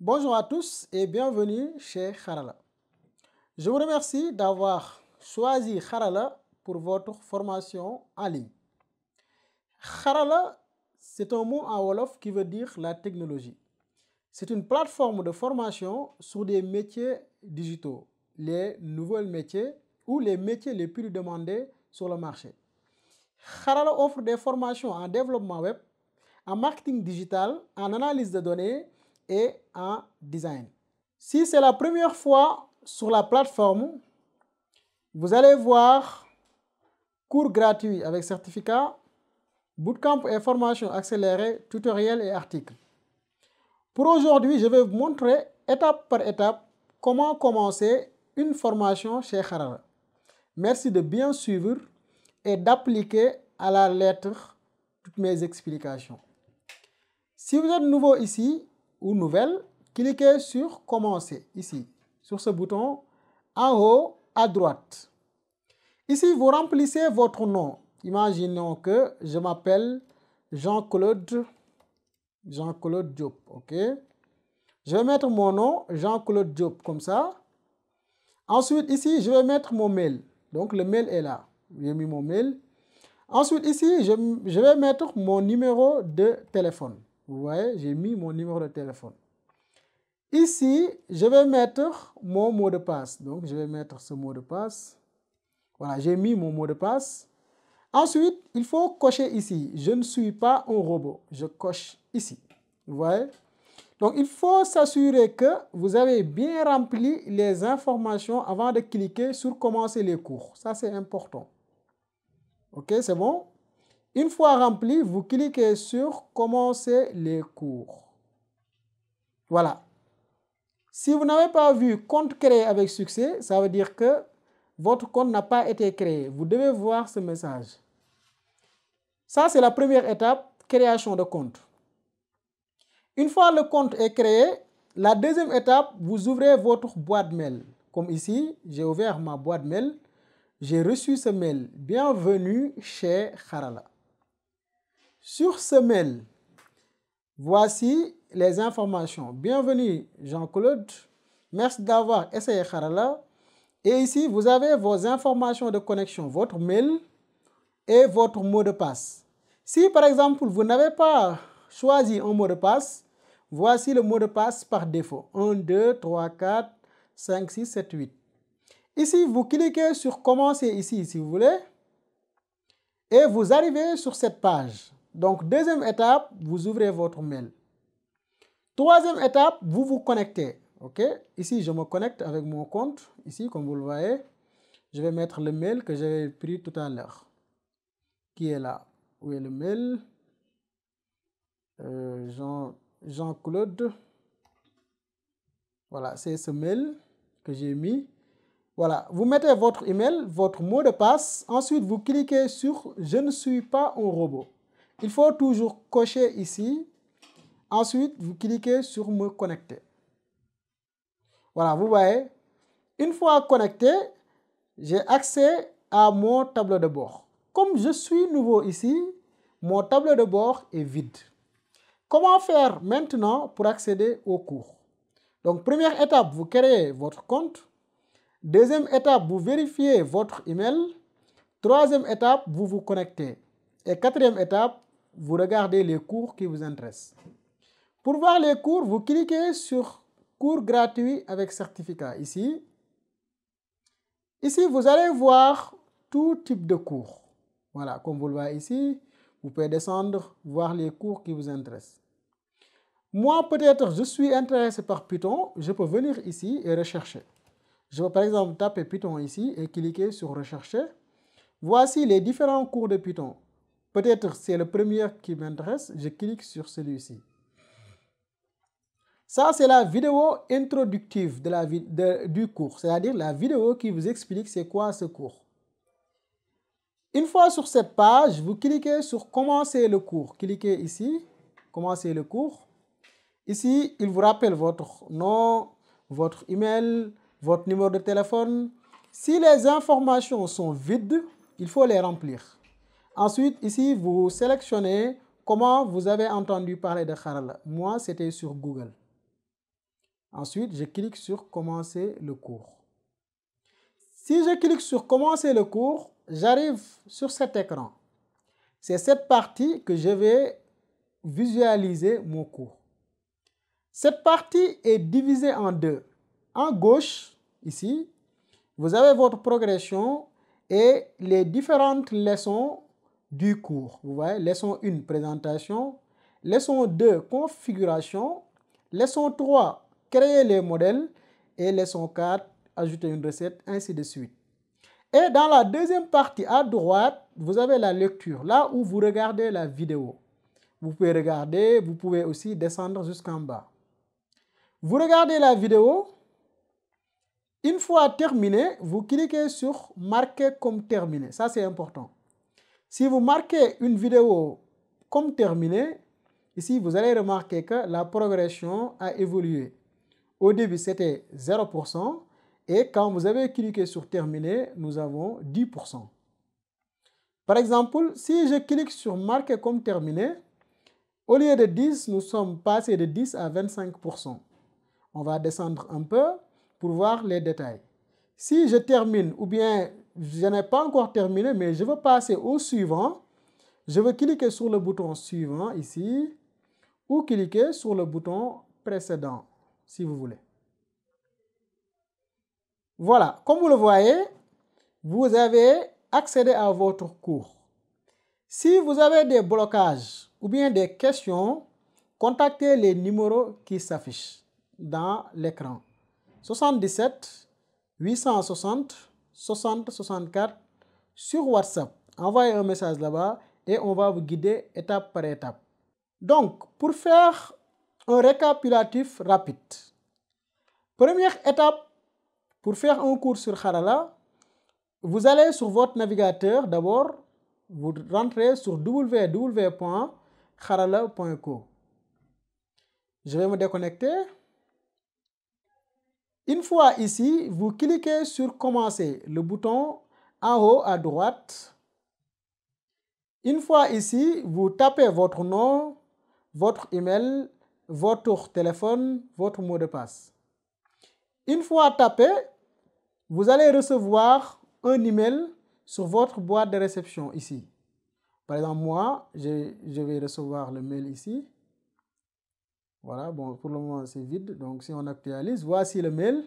Bonjour à tous et bienvenue chez Kharala. Je vous remercie d'avoir choisi Kharala pour votre formation en ligne. Kharala, c'est un mot en Wolof qui veut dire la technologie. C'est une plateforme de formation sur des métiers digitaux, les nouveaux métiers ou les métiers les plus demandés sur le marché. Kharala offre des formations en développement web, en marketing digital, en analyse de données et en design. Si c'est la première fois sur la plateforme, vous allez voir cours gratuits avec certificat, bootcamp et formation accélérée, tutoriels et articles. Pour aujourd'hui, je vais vous montrer étape par étape comment commencer une formation chez Kharala. Merci de bien suivre et d'appliquer à la lettre toutes mes explications. Si vous êtes nouveau ici ou nouvelle, cliquez sur commencer ici, sur ce bouton en haut à droite. Ici, vous remplissez votre nom. Imaginons que je m'appelle Jean-Claude Diop, ok? Je vais mettre mon nom, Jean-Claude Diop, comme ça. Ensuite, ici, je vais mettre mon mail. Donc, le mail est là. J'ai mis mon mail. Ensuite, ici, je vais mettre mon numéro de téléphone. Vous voyez, j'ai mis mon numéro de téléphone. Ici, je vais mettre mon mot de passe. Donc, je vais mettre ce mot de passe. Voilà, j'ai mis mon mot de passe. Ensuite, il faut cocher ici. Je ne suis pas un robot. Je coche ici. Vous voyez? Donc, il faut s'assurer que vous avez bien rempli les informations avant de cliquer sur commencer les cours. Ça, c'est important. Ok, c'est bon? Une fois rempli, vous cliquez sur commencer les cours. Voilà. Si vous n'avez pas vu compte créé avec succès, ça veut dire que votre compte n'a pas été créé. Vous devez voir ce message. Ça, c'est la première étape, création de compte. Une fois le compte est créé, la deuxième étape, vous ouvrez votre boîte mail. Comme ici, j'ai ouvert ma boîte mail. J'ai reçu ce mail. Bienvenue chez Kharala. Sur ce mail, voici les informations. Bienvenue Jean-Claude. Merci d'avoir essayé Kharala. Et ici, vous avez vos informations de connexion, votre mail et votre mot de passe. Si par exemple, vous n'avez pas choisi un mot de passe, voici le mot de passe par défaut. 1, 2, 3, 4, 5, 6, 7, 8. Ici, vous cliquez sur commencer ici si vous voulez. Et vous arrivez sur cette page. Donc, deuxième étape, vous ouvrez votre mail. Troisième étape, vous vous connectez. Ok? Ici, je me connecte avec mon compte. Ici, comme vous le voyez, je vais mettre le mail que j'avais pris tout à l'heure. Qui est là? Où est le mail? Jean-Claude. Voilà, c'est ce mail que j'ai mis. Voilà, vous mettez votre email, votre mot de passe. Ensuite, vous cliquez sur « Je ne suis pas un robot ». Il faut toujours cocher ici. Ensuite, vous cliquez sur « Me connecter ». Voilà, vous voyez. Une fois connecté, j'ai accès à mon tableau de bord. Comme je suis nouveau ici, mon tableau de bord est vide. Comment faire maintenant pour accéder au cours? Donc, première étape, vous créez votre compte. Deuxième étape, vous vérifiez votre email. Troisième étape, vous vous connectez. Et quatrième étape, vous regardez les cours qui vous intéressent. Pour voir les cours, vous cliquez sur cours gratuits avec certificat ici. Ici, vous allez voir tout type de cours. Voilà, comme vous le voyez ici, vous pouvez descendre, voir les cours qui vous intéressent. Moi, peut-être, je suis intéressé par Python. Je peux venir ici et rechercher. Je vais par exemple taper Python ici et cliquer sur rechercher. Voici les différents cours de Python. Peut-être c'est le premier qui m'intéresse. Je clique sur celui-ci. Ça, c'est la vidéo introductive du cours, c'est-à-dire la vidéo qui vous explique c'est quoi ce cours. Une fois sur cette page, vous cliquez sur commencer le cours. Cliquez ici, commencer le cours. Ici, il vous rappelle votre nom, votre email, votre numéro de téléphone. Si les informations sont vides, il faut les remplir. Ensuite, ici, vous sélectionnez comment vous avez entendu parler de Kharala. Moi, c'était sur Google. Ensuite, je clique sur commencer le cours. Si je clique sur commencer le cours, j'arrive sur cet écran. C'est cette partie que je vais visualiser mon cours. Cette partie est divisée en deux. En gauche, ici, vous avez votre progression et les différentes leçons du cours. Vous voyez, leçon 1, présentation. Leçon 2, configuration. Leçon 3, créer les modèles. Et leçon 4, ajouter une recette, ainsi de suite. Et dans la deuxième partie à droite, vous avez la lecture, là où vous regardez la vidéo. Vous pouvez regarder, vous pouvez aussi descendre jusqu'en bas. Vous regardez la vidéo. Une fois terminé, vous cliquez sur « Marquer comme terminé ». Ça, c'est important. Si vous marquez une vidéo comme terminée, ici, vous allez remarquer que la progression a évolué. Au début, c'était 0%. Et quand vous avez cliqué sur « Terminer », nous avons 10%. Par exemple, si je clique sur « Marquer comme terminé », au lieu de 10, nous sommes passés de 10 à 25%. On va descendre un peu pour voir les détails. Si je termine, ou bien je n'ai pas encore terminé, mais je veux passer au suivant, je vais cliquer sur le bouton suivant ici, ou cliquer sur le bouton précédent, si vous voulez. Voilà, comme vous le voyez, vous avez accédé à votre cours. Si vous avez des blocages ou bien des questions, contactez les numéros qui s'affichent dans l'écran. 77 860 60 64 sur WhatsApp. Envoyez un message là-bas et on va vous guider étape par étape. Donc, pour faire un récapitulatif rapide, première étape, pour faire un cours sur Harala, vous allez sur votre navigateur d'abord, vous rentrez sur www.harala.co. Je vais me déconnecter. Une fois ici, vous cliquez sur « Commencer », le bouton en haut à droite. Une fois ici, vous tapez votre nom, votre email, votre téléphone, votre mot de passe. Une fois tapé, vous allez recevoir un email sur votre boîte de réception ici. Par exemple, moi, je vais recevoir le mail ici. Voilà, bon, pour le moment, c'est vide. Donc, si on actualise, voici le mail.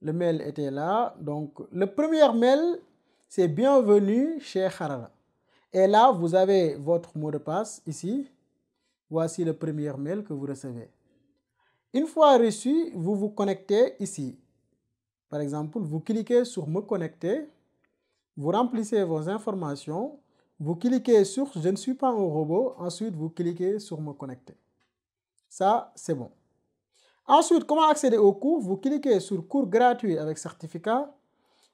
Le mail était là. Donc, le premier mail, c'est « Bienvenue chez Harala ». Et là, vous avez votre mot de passe ici. Voici le premier mail que vous recevez. Une fois reçu, vous vous connectez ici. Par exemple, vous cliquez sur « Me connecter ». Vous remplissez vos informations. Vous cliquez sur « Je ne suis pas un robot ». Ensuite, vous cliquez sur « Me connecter ». Ça, c'est bon. Ensuite, comment accéder au cours? Vous cliquez sur « Cours gratuit avec certificat ».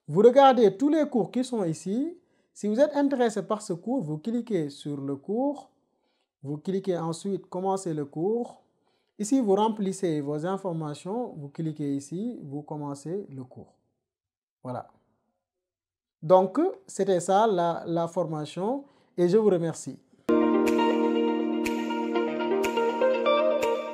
Vous regardez tous les cours qui sont ici. Si vous êtes intéressé par ce cours, vous cliquez sur le cours. Vous cliquez ensuite « Commencer le cours ». Ici, vous remplissez vos informations. Vous cliquez ici, vous commencez le cours. Voilà. Donc, c'était ça la formation et je vous remercie.